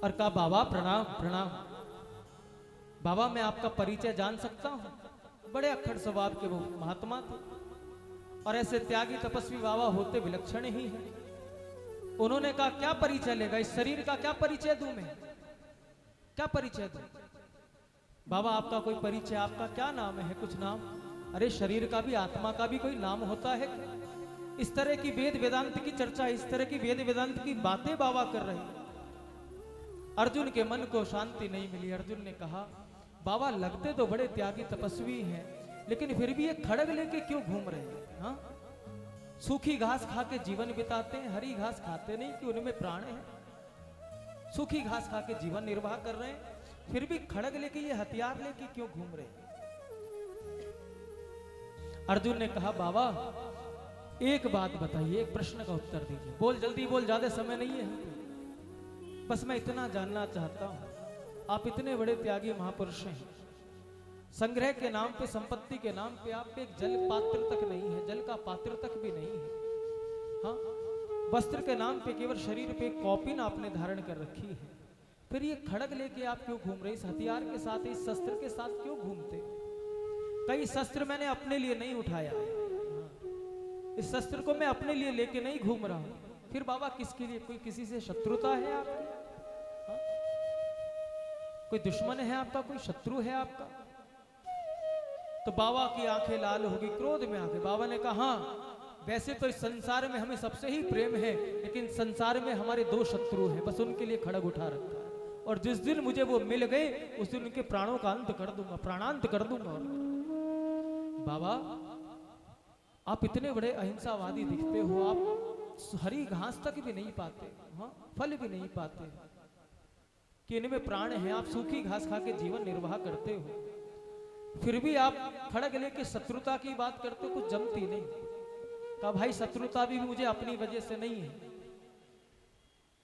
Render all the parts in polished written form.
और कहा बाबा प्रणाम प्रणाम। बाबा मैं आपका परिचय जान सकता हूं? बड़े अक्खड़ स्वभाव के वो महात्मा थे और ऐसे त्यागी तपस्वी बाबा होते विलक्षण ही हैं। उन्होंने कहा क्या परिचय लेगा, इस शरीर का क्या परिचय दूं मैं, क्या परिचय दूं? बाबा आपका कोई परिचय, आपका क्या नाम है, कुछ नाम? अरे शरीर का भी आत्मा का भी कोई नाम होता है क्या? इस तरह की वेद वेदांत की चर्चा, इस तरह की वेद वेदांत की बातें बाबा कर रहे हैं। अर्जुन के मन को शांति नहीं मिली। अर्जुन ने कहा बाबा लगते तो बड़े त्यागी तपस्वी हैं, लेकिन फिर भी ये खड़ग लेके क्यों घूम रहे हैं? हाँ, सूखी घास खा के जीवन बिताते हैं, हरी घास खाते नहीं कि उनमें प्राण है। सूखी घास खा के जीवन निर्वाह कर रहे हैं, फिर भी खड़ग लेके ये हथियार लेके क्यों घूम रहे हैं? अर्जुन ने कहा बाबा एक बात बताइए, एक प्रश्न का उत्तर दीजिए। बोल जल्दी बोल, ज्यादा समय नहीं है। बस मैं इतना जानना चाहता हूं, आप इतने बड़े त्यागी महापुरुष हैं, संग्रह के नाम पे, संपत्ति के नाम पे आप पे एक जल पात्र तक नहीं है, जल का पात्र तक भी नहीं है। हाँ, वस्त्र के नाम पे केवल शरीर पे कॉपिन आपने धारण कर रखी है, फिर ये खड़ग लेके आप क्यों घूम रहे? इस हथियार के साथ, इस शस्त्र के साथ क्यों घूमते? कई शस्त्र मैंने अपने लिए नहीं उठाया, इस शस्त्र को मैं अपने लिए लेके नहीं घूम रहा हूं, फिर बाबा किसके लिए? कोई किसी से शत्रुता है आपकी? हाँ? कोई दुश्मन है आपका, कोई शत्रु है आपका? तो बाबा की आंखें लाल हो गई, क्रोध में आ गए। बाबा ने कहा हाँ, वैसे तो इस संसार में हमें सबसे ही प्रेम है, लेकिन संसार में हमारे दो शत्रु हैं, बस उनके लिए खड़ग उठा रखा है, और जिस दिन मुझे वो मिल गए उस दिन उनके प्राणों का अंत कर दूंगा, प्राणांत कर दूंगा। बाबा आप इतने बड़े अहिंसावादी दिखते हो, आप हरी घास तक भी नहीं पाते, हाँ, फल भी नहीं पाते कि इनमें प्राण है, आप सूखी घास खा के जीवन निर्वाह करते हो, फिर भी आप खड़ग लेके शत्रुता की बात करते हो, कुछ जमती नहीं। कहा भाई शत्रुता भी मुझे अपनी वजह से नहीं है,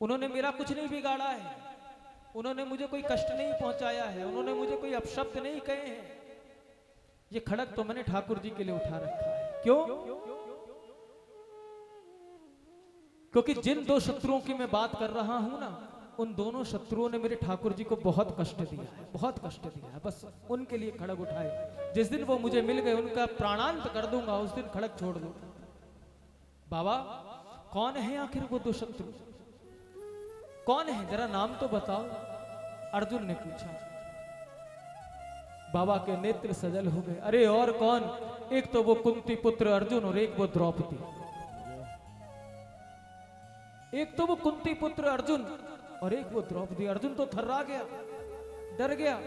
उन्होंने मेरा कुछ नहीं बिगाड़ा है, उन्होंने मुझे कोई कष्ट नहीं पहुंचाया है, उन्होंने मुझे कोई अपशब्द नहीं कहे हैं, ये खड़ग तो मैंने ठाकुर जी के लिए उठा रखा है। क्यों? क्योंकि जिन दो शत्रुओं की मैं बात कर रहा हूं ना, उन दोनों शत्रुओं ने मेरे ठाकुर जी को बहुत कष्ट दिया है, बहुत कष्ट दिया है, बस उनके लिए खड़ग उठाए। जिस दिन वो मुझे मिल गए उनका प्राणांत कर दूंगा, उस दिन खड़ग छोड़ दूंगा। बाबा कौन है आखिर वो दो शत्रु, कौन है, जरा नाम तो बताओ, अर्जुन ने पूछा। बाबा के नेत्र सजल हो गए। अरे और कौन, एक तो वो कुंती पुत्र अर्जुन और एक वो द्रौपदी। एक तो वो कुंती पुत्र अर्जुन और एक वो द्रौपदी। अर्जुन तो थर्रा गया, डर गया,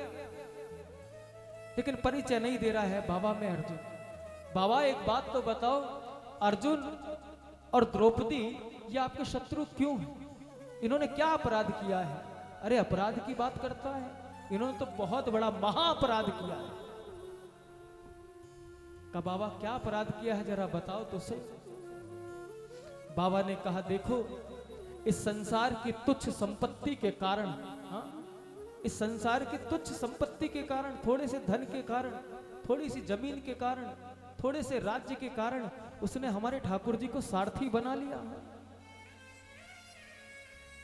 लेकिन परिचय नहीं दे रहा है बाबा मैं अर्जुन। बाबा एक बात तो बताओ, अर्जुन और द्रौपदी ये आपके शत्रु क्यों हैं? इन्होंने क्या अपराध किया है? अरे अपराध की बात करता है, इन्होंने तो बहुत बड़ा महाअपराध किया है। कहा बाबा क्या अपराध किया है, जरा बताओ तो सही। बाबा ने कहा देखो, इस संसार की तुच्छ संपत्ति के कारण, हाँ, इस संसार की तुच्छ संपत्ति के कारण, थोड़े से धन के कारण, थोड़ी सी जमीन के कारण, थोड़े से राज्य के कारण उसने हमारे ठाकुर जी को सारथी बना लिया।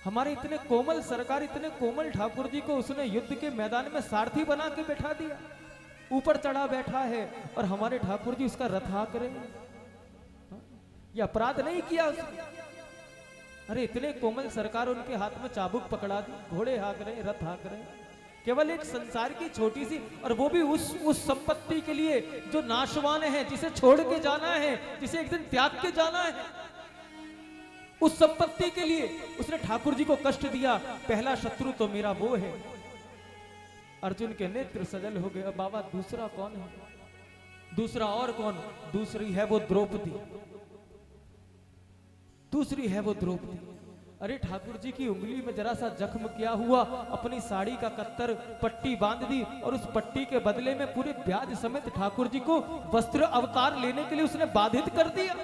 हमारे इतने कोमल सरकार, इतने कोमल ठाकुर जी को उसने युद्ध के मैदान में सारथी बना के बैठा दिया, ऊपर चढ़ा बैठा है, और हमारे ठाकुर जी उसका रथ हाँक रहे हैं। ये अपराध नहीं किया उसने। अरे इतने कोमल सरकार, उनके हाथ में चाबुक पकड़ा दी, घोड़े हाँक रहे, रथ हाँक रहे, केवल एक संसार की छोटी सी, और वो भी उस संपत्ति के लिए जो नाशवान है, जिसे छोड़ के जाना है, जिसे एक दिन त्याग के जाना है, उस संपत्ति के लिए उसने ठाकुर जी को कष्ट दिया। पहला शत्रु तो मेरा वो है। अर्जुन के नेत्र सजल हो गए। बाबा दूसरा कौन है? दूसरा और कौन? दूसरी है वो द्रौपदी, दूसरी है वो द्रौपदी। अरे ठाकुर जी की उंगली में जरा सा जख्म किया हुआ, अपनी साड़ी का कत्तर पट्टी बांध दी, और उस पट्टी के बदले में पूरे ब्याज समेत ठाकुर जी को वस्त्र अवतार लेने के लिए उसने बाधित कर दिया।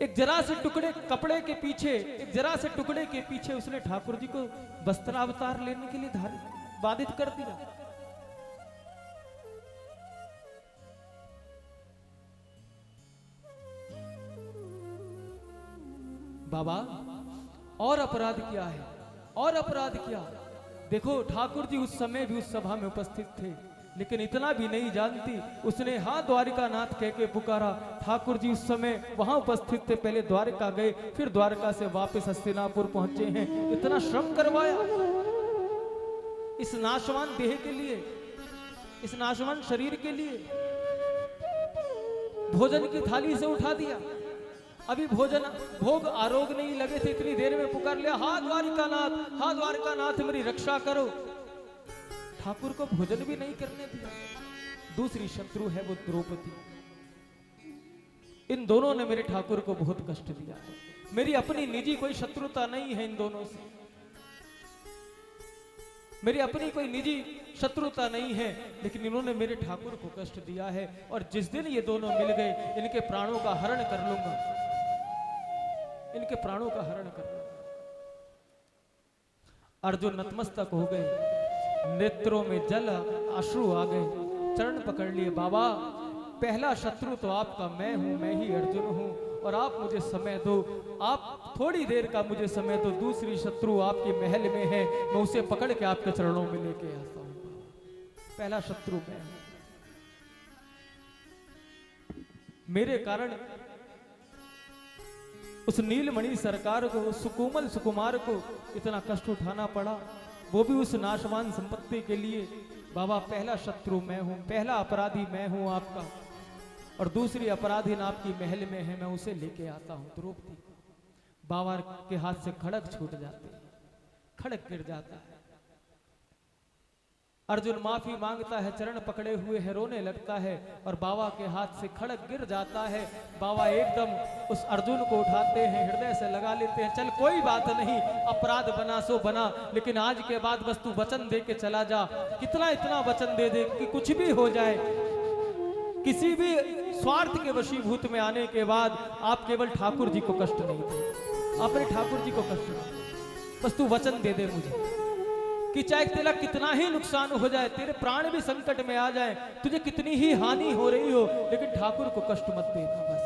एक जरा से टुकड़े कपड़े के पीछे, एक जरा से टुकड़े के पीछे उसने ठाकुर जी को वस्त्रावतार लेने के लिए बाधित कर दिया। बाबा और अपराध क्या है, और अपराध क्या। देखो ठाकुर जी उस समय भी उस सभा में उपस्थित थे, लेकिन इतना भी नहीं जानती, उसने हाँ द्वारिका नाथ कह के पुकारा। ठाकुर जी उस समय वहां उपस्थित थे, पहले द्वारका गए, फिर द्वारका से वापस हस्तिनापुर पहुंचे हैं। इतना श्रम करवाया इस नाशवान देह के लिए, इस नाशवान शरीर के लिए। भोजन की थाली से उठा दिया, अभी भोजन भोग आरोग नहीं लगे थे, इतनी देर में पुकार लिया, हा द्वारिका नाथ, हा द्वारिका नाथ मेरी रक्षा करो। ठाकुर को भोजन भी नहीं करने दिया। दूसरी शत्रु है वो द्रौपदी। इन दोनों ने मेरे ठाकुर को बहुत कष्ट दिया है। मेरी अपनी निजी कोई शत्रुता नहीं है इन दोनों से, मेरी अपनी कोई निजी शत्रुता नहीं है, लेकिन इन्होंने मेरे ठाकुर को कष्ट दिया है। और जिस दिन ये दोनों मिल गए, इनके प्राणों का हरण कर लूंगा, इनके प्राणों का हरण कर लूंगा। अर्जुन नतमस्तक हो गए, नेत्रों में जल अश्रु आ गए, चरण पकड़ लिए। बाबा पहला शत्रु तो आपका मैं हूं, मैं ही अर्जुन हूं, और आप मुझे समय दो, आप थोड़ी देर का मुझे समय दो। दूसरी शत्रु आपके महल में है, मैं उसे पकड़ के आपके चरणों में लेके आता हूं। पहला शत्रु मैं हूं, मेरे कारण उस नीलमणि सरकार को, उस सुकुमल सुकुमार को इतना कष्ट उठाना पड़ा, वो भी उस नाशवान संपत्ति के लिए। बाबा पहला शत्रु मैं हूं, पहला अपराधी मैं हूं आपका, और दूसरी अपराधी आपकी महल में है, मैं उसे लेके आता हूं। द्रौपदी बाबा के हाथ से खड़ग छूट जाते हैं, खड़ग गिर जाता है। अर्जुन माफी मांगता है, चरण पकड़े हुए है, रोने लगता है, और बाबा के हाथ से खड़ग गिर जाता है। बाबा एकदम उस अर्जुन को उठाते हैं, हृदय से लगा लेते हैं। चल कोई बात नहीं, अपराध बना सो बना, लेकिन आज के बाद बस तू वचन दे के चला जा। कितना इतना वचन दे दे कि कुछ भी हो जाए, किसी भी स्वार्थ के वशीभूत में आने के बाद आप केवल ठाकुर जी को कष्ट नहीं दे, अपने ठाकुर जी को कष्ट नहीं, बस तू वचन दे दे मुझे कि चाहे तेरा कितना ही नुकसान हो जाए, तेरे प्राण भी संकट में आ जाए, तुझे कितनी ही हानि हो रही हो, लेकिन ठाकुर को कष्ट मत देना बस।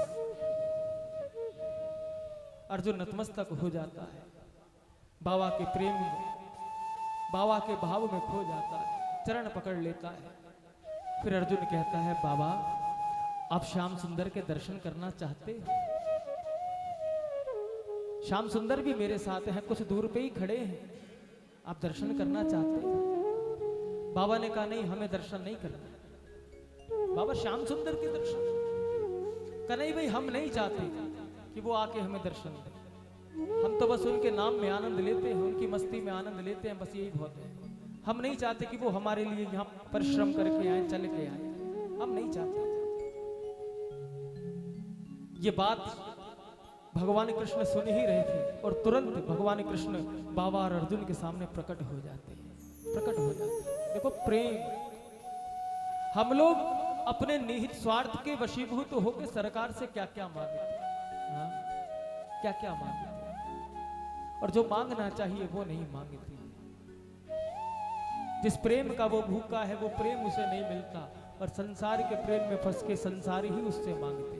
अर्जुन नतमस्तक हो जाता है, बाबा के प्रेम में, बाबा के भाव में खो जाता है, चरण पकड़ लेता है। फिर अर्जुन कहता है, बाबा आप श्याम सुंदर के दर्शन करना चाहते हैं? श्याम सुंदर भी मेरे साथ हैं, कुछ दूर पे ही खड़े हैं, आप दर्शन करना चाहते हैं? बाबा ने कहा नहीं, हमें दर्शन नहीं करना। बाबा श्याम सुंदर के दर्शन का नहीं भाई, हम नहीं चाहते कि वो आके हमें दर्शन दे, हम तो बस उनके नाम में आनंद लेते हैं, उनकी मस्ती में आनंद लेते हैं, बस यही बहुत है। हम नहीं चाहते कि वो हमारे लिए यहाँ परिश्रम करके आए, चल के आए, हम नहीं चाहते। ये बात भगवान कृष्ण सुन ही रहे थे, और तुरंत भगवान कृष्ण बाबा और अर्जुन के सामने प्रकट हो जाते हैं, प्रकट हो जाते हैं। देखो प्रेम, हम लोग अपने निहित स्वार्थ के वशीभूत होकर सरकार से क्या क्या मांगते हैं, क्या क्या मांगते हैं, और जो मांगना चाहिए वो नहीं मांगते। जिस प्रेम का वो भूखा है, वो प्रेम उसे नहीं मिलता, और संसार के प्रेम में फंस के संसार ही उससे मांगते हैं।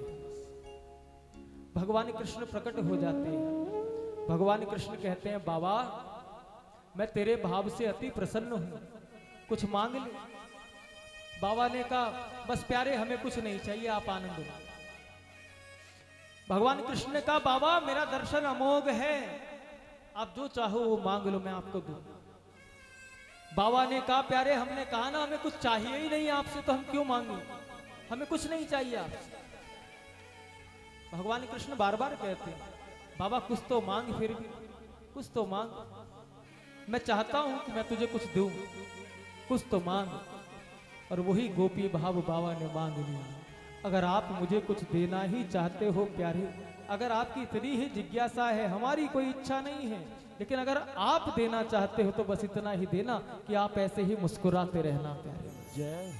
भगवान कृष्ण प्रकट हो जाते हैं। भगवान कृष्ण कहते हैं, बाबा मैं तेरे भाव से अति प्रसन्न हूं, कुछ मांग ले। बाबा ने कहा, बस प्यारे हमें कुछ नहीं चाहिए, आप आनंद लो। भगवान कृष्ण ने कहा, बाबा मेरा दर्शन अमोघ है, आप जो चाहो वो मांग लो, मैं आपको दूं। बाबा ने कहा, प्यारे हमने कहा ना हमें कुछ चाहिए ही नहीं आपसे, तो हम क्यों मांगे, हमें कुछ नहीं चाहिए आपसे। भगवान कृष्ण बार बार कहते हैं, बाबा कुछ तो मांग, फिर भी कुछ तो मांग, मैं चाहता हूं कि मैं तुझे कुछ दूं, कुछ तो मांग। और वही गोपी भाव बाबा ने मांग लिया। अगर आप मुझे कुछ देना ही चाहते हो प्यारे, अगर आपकी इतनी ही जिज्ञासा है, हमारी कोई इच्छा नहीं है, लेकिन अगर आप देना चाहते हो तो बस इतना ही देना कि आप ऐसे ही मुस्कुराते रहना प्यारे, जय,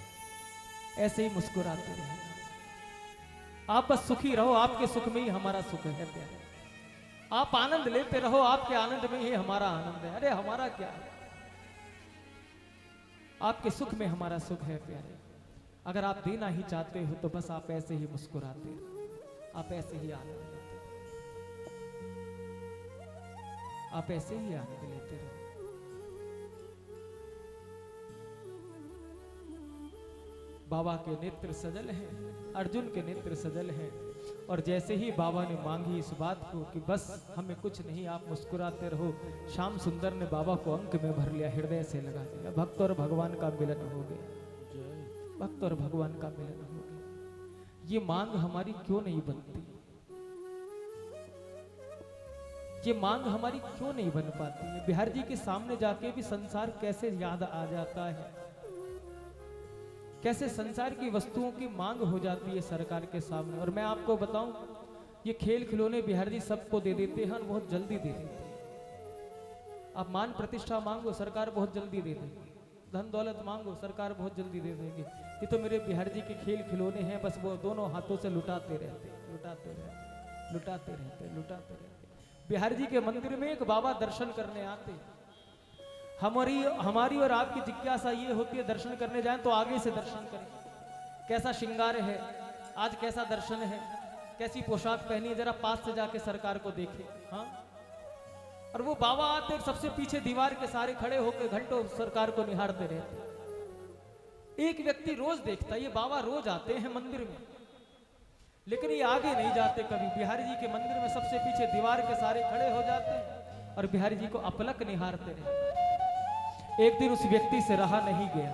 ऐसे ही मुस्कुराते रहना। आप बस सुखी रहो, आपके सुख में ही हमारा सुख है प्यारे, आप आनंद लेते रहो, आपके आनंद में ही हमारा आनंद है। अरे हमारा क्या है, आपके सुख में हमारा सुख है प्यारे। अगर आप देना ही चाहते हो तो बस आप ऐसे ही मुस्कुराते रहो, आप ऐसे ही आनंद लेते। आप ऐसे ही आनंद लेते रहो। बाबा के नेत्र सजल हैं, अर्जुन के नेत्र सजल हैं, और जैसे ही बाबा ने मांगी इस बात को कि बस हमें कुछ नहीं, आप मुस्कुराते रहो, श्याम सुंदर ने बाबा को अंक में भर लिया, हृदय से लगा दिया। भक्त और भगवान का मिलन हो गया, भक्त और भगवान का मिलन हो गया। ये मांग हमारी क्यों नहीं बनती? ये मांग हमारी क्यों नहीं बन पाती है? बिहार जी के सामने जाके भी संसार कैसे याद आ जाता है, कैसे संसार की वस्तुओं की मांग हो जाती है सरकार के सामने। और मैं आपको बताऊं, ये खेल खिलौने बिहार जी सबको दे देते हैं, बहुत जल्दी दे देते हैं। आप मान प्रतिष्ठा मांगो, सरकार बहुत जल्दी दे देगी। धन दौलत मांगो, सरकार बहुत जल्दी दे देगी। ये तो मेरे बिहार जी के खेल खिलौने हैं, बस वो दोनों हाथों से लुटाते रहते, लुटाते रहते, लुटाते रहते, लुटाते रहते। बिहार जी के मंदिर में एक बाबा दर्शन करने आते। हमारी और आपकी जिज्ञासा ये होती है, दर्शन करने जाएं तो आगे से दर्शन करें, कैसा श्रृंगार है आज, कैसा दर्शन है, कैसी पोशाक पहनी है, जरा पास से जाके सरकार को देखें। हाँ, और वो बाबा आते सबसे पीछे दीवार के सारे खड़े होकर घंटों सरकार को निहारते रहते। एक व्यक्ति रोज देखता, ये बाबा रोज आते हैं मंदिर में, लेकिन ये आगे नहीं जाते कभी। बिहारी जी के मंदिर में सबसे पीछे दीवार के सारे खड़े हो जाते हैं और बिहारी जी को अपलक निहारते रहते। एक दिन उस व्यक्ति से रहा नहीं गया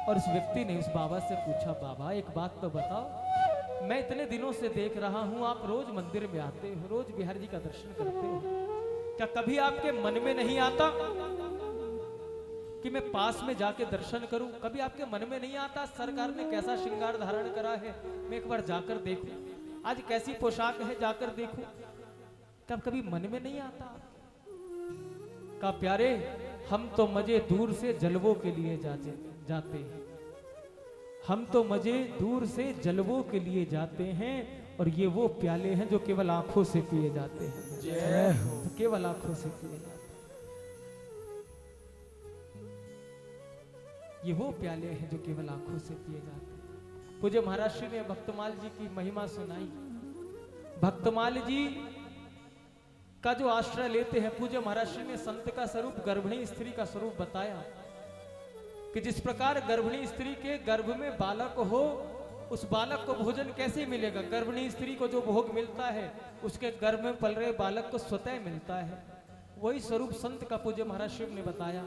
और उस व्यक्ति ने उस बाबा से पूछा, बाबा एक बात तो बताओ, मैं इतने दिनों से देख रहा हूं आप रोज मंदिर में आते हो, रोज बिहारी जी का दर्शन करते हो, क्या कभी आपके मन में नहीं आता कि मैं पास में जाके दर्शन करूं? कभी आपके मन में नहीं आता सरकार ने कैसा श्रृंगार धारण करा है, मैं एक बार जाकर देखूं, आज कैसी पोशाक है जाकर देखूं? तब कभी मन में नहीं आता? का प्यारे, हम तो मजे दूर से जलवों के लिए जाते हैं, हम तो मजे दूर से जलवों के लिए जाते हैं, और ये वो प्याले हैं जो केवल आंखों से पिए जाते हैं। जय हो। तो केवल आंखों से पिए जाते हैं, ये वो प्याले हैं जो केवल आंखों से पिए जाते हैं। पूज्य महाराज श्री ने भक्तमाल जी की महिमा सुनाई। भक्तमाल जी का जो आश्रय लेते हैं, पूज्य महाराज श्री ने संत का स्वरूप गर्भिणी स्त्री का स्वरूप बताया कि जिस प्रकार गर्भिणी स्त्री के गर्भ में बालक हो, उस बालक को भोजन कैसे मिलेगा? गर्भिणी स्त्री को जो भोग मिलता है उसके गर्भ में पल रहे बालक को स्वतः मिलता है। वही स्वरूप संत का पूज्य महाराज शिव ने बताया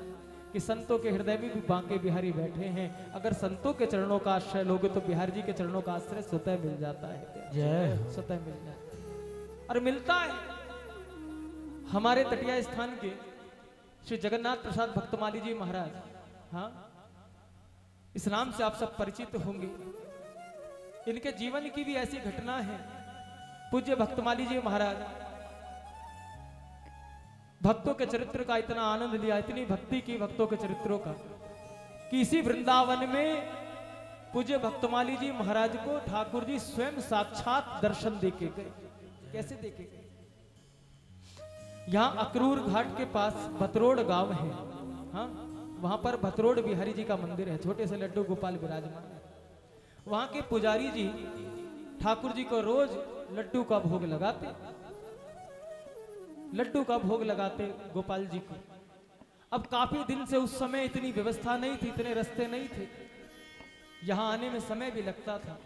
कि संतों के हृदय में भी बांके बिहारी बैठे हैं। अगर संतों के चरणों का आश्रय लोगे तो बिहारी जी के चरणों का आश्रय स्वतः मिल जाता है। जय, स्वतः मिल जाता है। और मिलता है। हमारे तटिया स्थान के श्री जगन्नाथ प्रसाद भक्तमाली जी महाराज, हाँ, इस नाम से आप सब परिचित होंगे। इनके जीवन की भी ऐसी घटना है। पूज्य भक्तमाली जी महाराज भक्तों के चरित्र का इतना आनंद लिया, इतनी भक्ति की भक्तों के चरित्रों का, कि इसी वृंदावन में पूज्य भक्तमाली जी महाराज को ठाकुर जी स्वयं साक्षात दर्शन देके गए। कैसे देके गए? यहाँ अक्रूर घाट के पास भतरोड़ गांव है, हाँ, वहां पर भतरोड़ बिहारी जी का मंदिर है, छोटे से लड्डू गोपाल विराजमान है। वहां के पुजारी जी ठाकुर जी को रोज लड्डू का भोग लगाते, लड्डू का भोग लगाते गोपाल जी को। अब काफी दिन से उस समय इतनी व्यवस्था नहीं थी, इतने रास्ते नहीं थे, यहां आने में समय भी लगता था,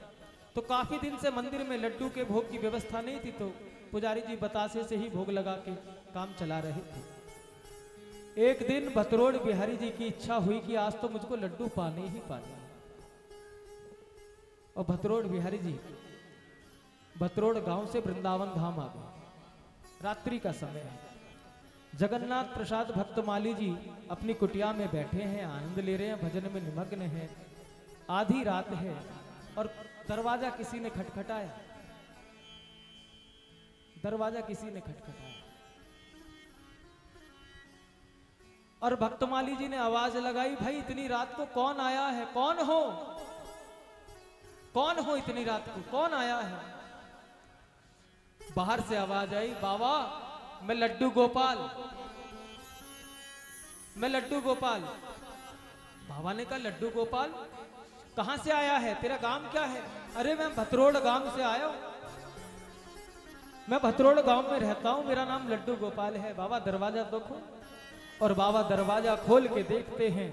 तो काफी दिन से मंदिर में लड्डू के भोग की व्यवस्था नहीं थी, तो पुजारी जी बतासे से ही भोग लगा के काम चला रहे थे। एक दिन भतरोड़ बिहारी जी की इच्छा हुई कि आज तो मुझको लड्डू पाने ही पाने, और भतरोड़ बिहारी जी भतरोड़ गांव से वृंदावन धाम आ गए। रात्रि का समय है। जगन्नाथ प्रसाद भक्तमाली जी अपनी कुटिया में बैठे हैं, आनंद ले रहे हैं, भजन में निमग्न हैं। आधी रात है और दरवाजा किसी ने खटखटाया, दरवाजा किसी ने खटखटाया, और भक्तमाली जी ने आवाज लगाई, भाई इतनी रात को कौन आया है? कौन हो? कौन हो इतनी रात को? कौन आया है? बाहर से आवाज आई, बाबा मैं लड्डू गोपाल, मैं लड्डू गोपाल। बाबा ने कहा, लड्डू गोपाल कहां से आया है? तेरा गांव क्या है? अरे मैं भतरोड़ गांव से आया हूं। मैं भतरोड़ गांव में रहता हूं, मेरा नाम लड्डू गोपाल है। बाबा दरवाजा देखो। और बाबा दरवाजा खोल के देखते हैं,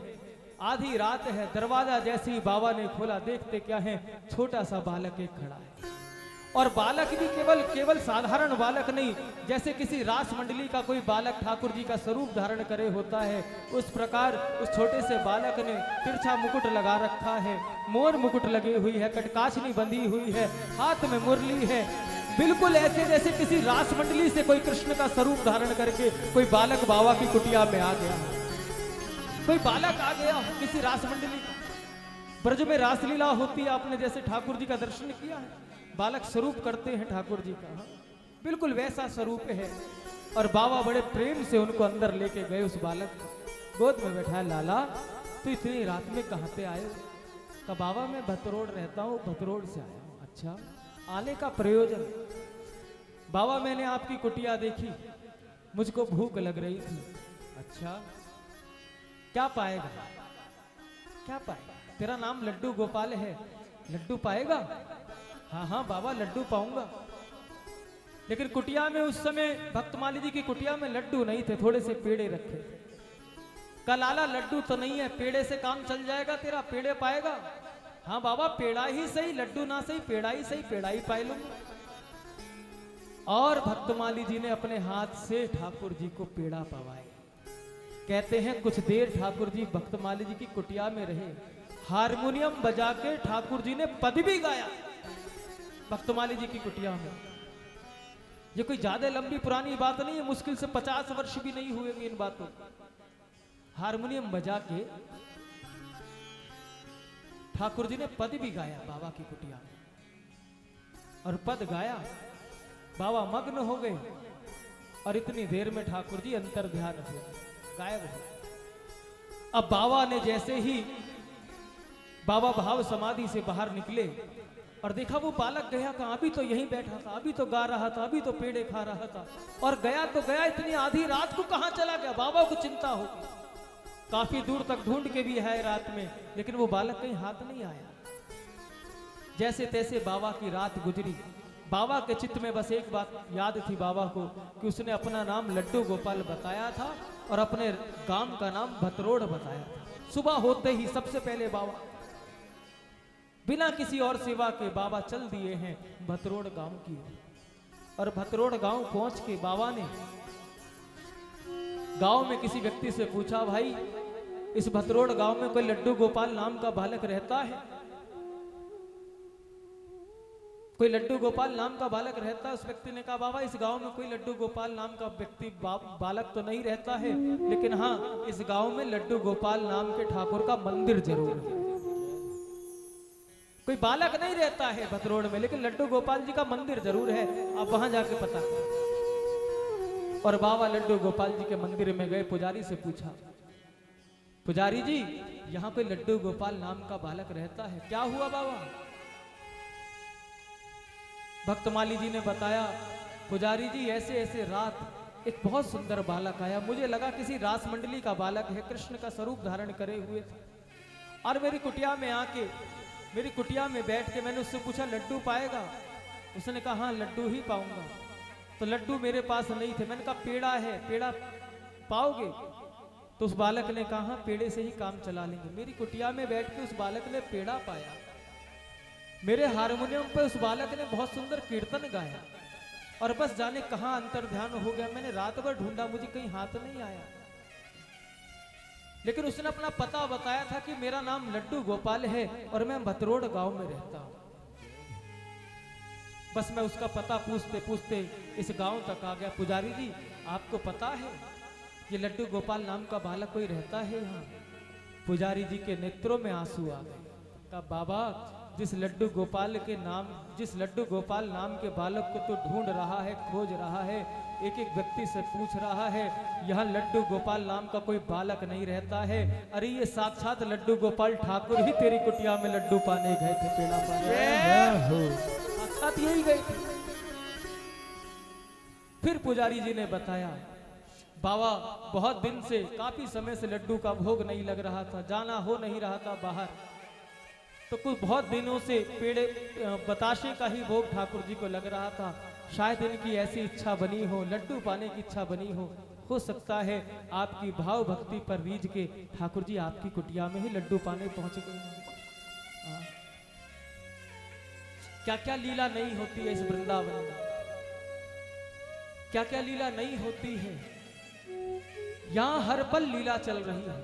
आधी रात है। दरवाजा जैसे ही बाबा ने खोला, देखते क्या है, छोटा सा बालक एक खड़ा है। और बालक भी केवल साधारण बालक नहीं, जैसे किसी रास मंडली का कोई बालक ठाकुर जी का स्वरूप धारण करे होता है, उस प्रकार उस छोटे से बालक ने तिरछा मुकुट लगा रखा है, मोर मुकुट लगी हुई है, कटकाशनी बंधी हुई है, हाथ में मुरली है। बिल्कुल ऐसे जैसे किसी रास मंडली से कोई कृष्ण का स्वरूप धारण करके कोई बालक बाबा की कुटिया में आ गया। कोई बालक आ गया किसी रास मंडली का। ब्रज में रासलीला होती है, आपने जैसे ठाकुर जी का दर्शन किया है, बालक स्वरूप करते हैं ठाकुर जी का, बिल्कुल वैसा स्वरूप है। और बाबा बड़े प्रेम से उनको अंदर लेके गए। उस बालक को गोद में बैठाया। लाला, तो इतनी रात में कहाँ पे आए? कहा बाबा मैं भतरोड़ रहता हूँ, भतरोड़ से आया हूँ। अच्छा, आने का प्रयोजन? बाबा मैंने आपकी कुटिया देखी, मुझको भूख लग रही थी। अच्छा, क्या पाएगा? क्या पाएगा? तेरा नाम लड्डू गोपाल है, लड्डू पाएगा? हाँ हाँ बाबा, लड्डू पाऊंगा। लेकिन कुटिया में उस समय भक्तमाली जी की कुटिया में लड्डू नहीं थे, थोड़े से पेड़े रखे। कल लाला लड्डू तो नहीं है, पेड़े से काम चल जाएगा तेरा, पेड़े पाएगा? हाँ बाबा, पेड़ा ही सही, लड्डू ना सही, पेड़ा ही सही, पेड़ा ही पाए लूंगा। और भक्तमाली जी ने अपने हाथ से ठाकुर जी को पेड़ा पवाए। कहते हैं कुछ देर ठाकुर जी भक्तमाली जी की कुटिया में रहे, हारमोनियम बजा के ठाकुर जी ने पद भी गाया भक्तमाली जी की कुटिया में। ये कोई ज्यादा लंबी पुरानी बात नहीं है, मुश्किल से 50 वर्ष भी नहीं हुए इन बातों। हारमोनियम बजा के ठाकुर जी ने पद भी गाया बाबा की कुटिया में। और पद गाया, बाबा मग्न हो गए। और इतनी देर में ठाकुर जी अंतर ध्यान हो गायब हो। अब बाबा ने जैसे ही बाबा भाव समाधि से बाहर निकले और देखा वो बालक गया कहाँ, अभी तो यहीं बैठा था, अभी तो गा रहा था, अभी तो पेड़े खा रहा था, और गया तो गया, इतनी आधी रात को कहाँ चला गया? बाबा को चिंता होगी। काफी दूर तक ढूंढ के भी है रात में, लेकिन वो बालक कहीं हाथ नहीं आया। जैसे तैसे बाबा की रात गुजरी। बाबा के चित्त में बस एक बात याद थी बाबा को, कि उसने अपना नाम लड्डू गोपाल बताया था और अपने गांव का नाम भतरोड़ बताया था। सुबह होते ही सबसे पहले बाबा बिना किसी और सेवा के बाबा चल दिए हैं भतरोड़ गांव की। और भतरोड़ गांव पहुंच के बाबा ने गांव में किसी व्यक्ति से पूछा, भाई इस भतरोड़ गांव में कोई लड्डू गोपाल नाम का बालक रहता है? कोई लड्डू गोपाल नाम का बालक रहता है? उस व्यक्ति ने कहा, बाबा इस गांव में कोई लड्डू गोपाल नाम का व्यक्ति बालक तो नहीं रहता है, लेकिन हाँ इस गांव में लड्डू गोपाल नाम के ठाकुर का मंदिर जरूर है। कोई बालक नहीं रहता है भतरोड़ में, लेकिन लड्डू गोपाल जी का मंदिर जरूर है, आप वहां जाके पता करें। और बाबा लड्डू गोपाल जी के मंदिर में गए, पुजारी से पूछा, पुजारी जी यहाँ कोई लड्डू गोपाल नाम का बालक रहता है? क्या हुआ बाबा? भक्तमाली जी ने बताया, पुजारी जी ऐसे ऐसे रात एक बहुत सुंदर बालक आया, मुझे लगा किसी रास मंडली का बालक है, कृष्ण का स्वरूप धारण करे हुए थे, और मेरी कुटिया में आके मेरी कुटिया में बैठ के मैंने उससे पूछा लड्डू पाएगा? उसने कहा हाँ लड्डू ही पाऊंगा। तो लड्डू मेरे पास नहीं थे, मैंने कहा पेड़ा है, पेड़ा पाओगे? तो उस बालक ने कहा हाँ पेड़े से ही काम चला लेंगे। मेरी कुटिया में बैठ के उस बालक ने पेड़ा पाया। मेरे हारमोनियम पे उस बालक ने बहुत सुंदर कीर्तन गाया, और बस जाने कहां अंतर ध्यान हो गया। मैंने रात भर ढूंढा, मुझे कहीं हाथ नहीं आया। लेकिन उसने अपना पता बताया था कि मेरा नाम लड्डू गोपाल है और मैं भतरोड़ गांव में रहता हूं। बस मैं उसका पता पूछते पूछते इस गांव तक आ गया। पुजारी जी आपको पता है ये लड्डू गोपाल नाम का बालक कोई रहता है यहाँ? पुजारी जी के नेत्रों में आंसू आ गए। कहा बाबा जिस लड्डू गोपाल नाम के बालक को तो ढूंढ रहा है, खोज रहा है, एक एक व्यक्ति से पूछ रहा है, यहाँ लड्डू गोपाल नाम का कोई बालक नहीं रहता है। अरे ये साक्षात लड्डू गोपाल ठाकुर ही तेरी कुटिया में लड्डू पाने गए थे, पेड़ा पाने साक्षात यही गए थे। फिर पुजारी जी ने बताया, बाबा बहुत दिन से, काफी समय से लड्डू का भोग नहीं लग रहा था, जाना हो नहीं रहा था बाहर, तो कुछ बहुत दिनों से पेड़े बताशे का ही भोग ठाकुर जी को लग रहा था। शायद इनकी ऐसी इच्छा बनी हो, लड्डू पाने की इच्छा बनी हो सकता है आपकी भाव भक्ति पर रीझ के ठाकुर जी आपकी कुटिया में ही लड्डू पाने पहुंच गए। क्या क्या लीला नहीं होती है इस वृंदावन में, क्या क्या लीला नहीं होती है। यहां हर पल लीला चल रही है,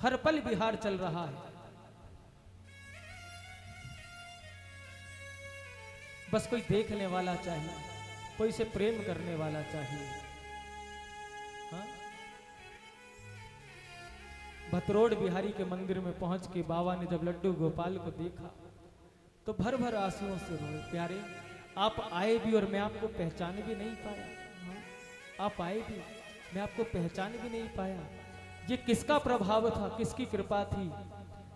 हर पल विहार चल रहा है। बस कोई देखने वाला चाहिए, कोई से प्रेम करने वाला चाहिए। हाँ? भतरोड़ बिहारी के मंदिर में पहुंच के बाबा ने जब लड्डू गोपाल को देखा तो भर भर आंसुओं से रोए। प्यारे आप आए भी और मैं आपको पहचान भी नहीं पाया। हाँ? आप आए भी, मैं आपको पहचान भी नहीं पाया। ये किसका प्रभाव था, किसकी कृपा थी?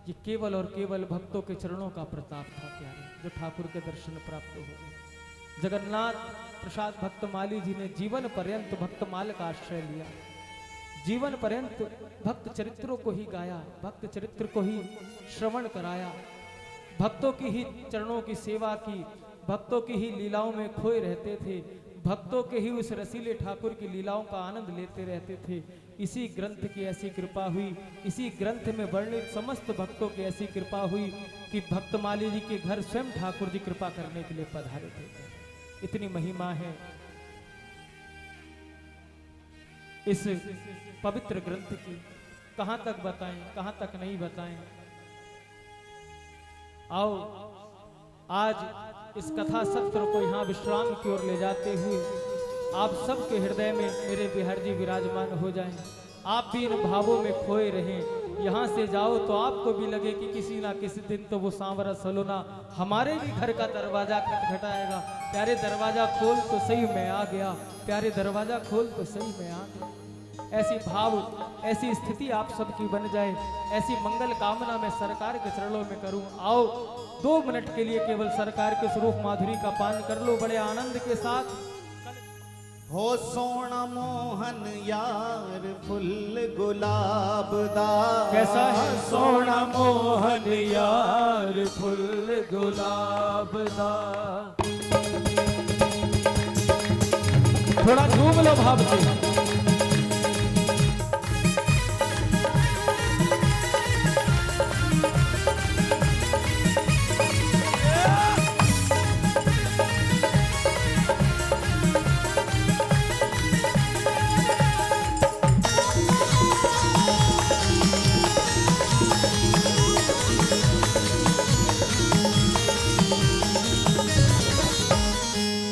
ये केवल और केवल भक्तों के चरणों का प्रताप था प्यारे, जो ठाकुर के दर्शन प्राप्त हो गए। जगन्नाथ प्रसाद भक्तमाली जी ने जीवन पर्यंत भक्तमाल का आश्रय लिया, जीवन पर्यंत भक्त चरित्रों को ही गाया, भक्त चरित्र को ही श्रवण कराया, भक्तों की ही चरणों की सेवा की, भक्तों की ही लीलाओं में खोए रहते थे, भक्तों के ही उस रसीले ठाकुर की लीलाओं का आनंद लेते रहते थे। इसी ग्रंथ की ऐसी कृपा हुई, इसी ग्रंथ में वर्णित समस्त भक्तों की ऐसी कृपा हुई कि भक्तमाली जी के घर स्वयं ठाकुर जी कृपा करने के लिए पधारे थे। इतनी महिमा है इस पवित्र ग्रंथ की, कहां तक बताएं, कहां तक नहीं बताएं। आओ आज इस कथा सत्र को यहाँ विश्राम की ओर ले जाते हुए आप सबके हृदय में मेरे बिहार जी विराजमान हो जाएं। आप भी इन भावों में खोए रहें। यहाँ से जाओ तो आपको भी लगे कि किसी ना किसी दिन तो वो सांवरा सलोना हमारे भी घर का दरवाजा खटखटाएगा। प्यारे दरवाजा खोल तो सही मैं आ गया, प्यारे दरवाजा खोल तो सही मैं आ गया। ऐसी भाव, ऐसी स्थिति आप सबकी बन जाए, ऐसी मंगल कामना मैं सरकार के चरणों में करूं। आओ 2 मिनट के लिए केवल सरकार के स्वरूप माधुरी का पान कर लो बड़े आनंद के साथ। हो सोना मोहन यार फुल गुलाब दा, कैसा है? सोना मोहन यार फुल गुलाब दा। थोड़ा झूम लो भाव से।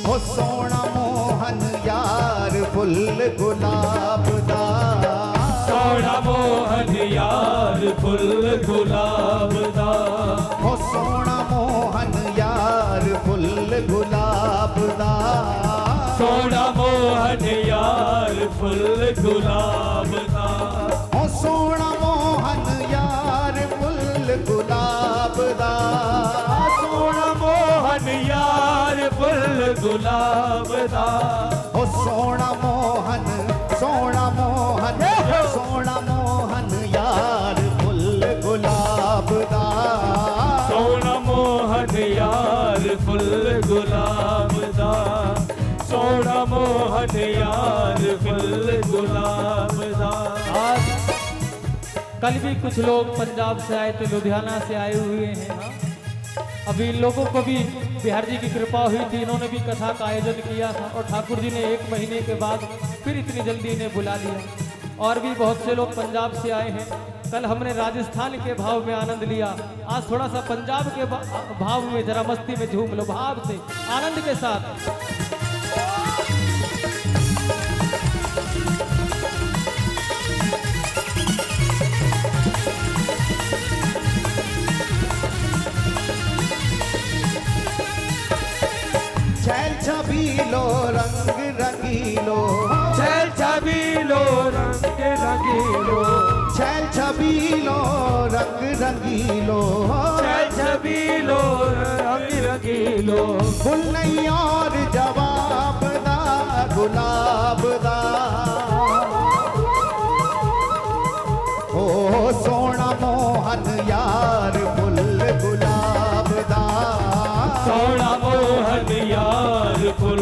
हो सोना मोहन यार फुल गुलाब दा, सोना मोहन यार फुल गुलाब दा। हो सोना मोहन यार फुल गुलाब दा, सोना मोहन यार फुल गुलाब दा। हो सोना मोहन यार फुल गुलाब दा, सोना मोहन यार फुल गुलाब दा। हो सोना मोहन, सोना मोहन, सोना मोहन यार फुल गुलाब दा, सोना मोहन यार फुल गुलाब दा। सोना मोहन यार फुल गुलाब दा। आज कल भी कुछ लोग पंजाब से आए थे, लुधियाना से आए हुए हैं। हाँ? अभी इन लोगों को भी बिहार जी की कृपा हुई थी, इन्होंने भी कथा का आयोजन किया था और ठाकुर जी ने 1 महीने के बाद फिर इतनी जल्दी इन्हें बुला लिया। और भी बहुत से लोग पंजाब से आए हैं। कल हमने राजस्थान के भाव में आनंद लिया, आज थोड़ा सा पंजाब के भाव में जरा मस्ती में झूम लो भाव से, आनंद के साथ। छैल छबीलो रंग रंगीलो, छैल छबीलो रंग रंगीलो, छैल छबीलो रंग रंगीलो, छैल छबीलो रंग रंगीलो। फुल नहीं और जवाब दा गुलाब दा, ओ सोना मोहन यार फुल गुलाब दा, सोना मोहन यार फुल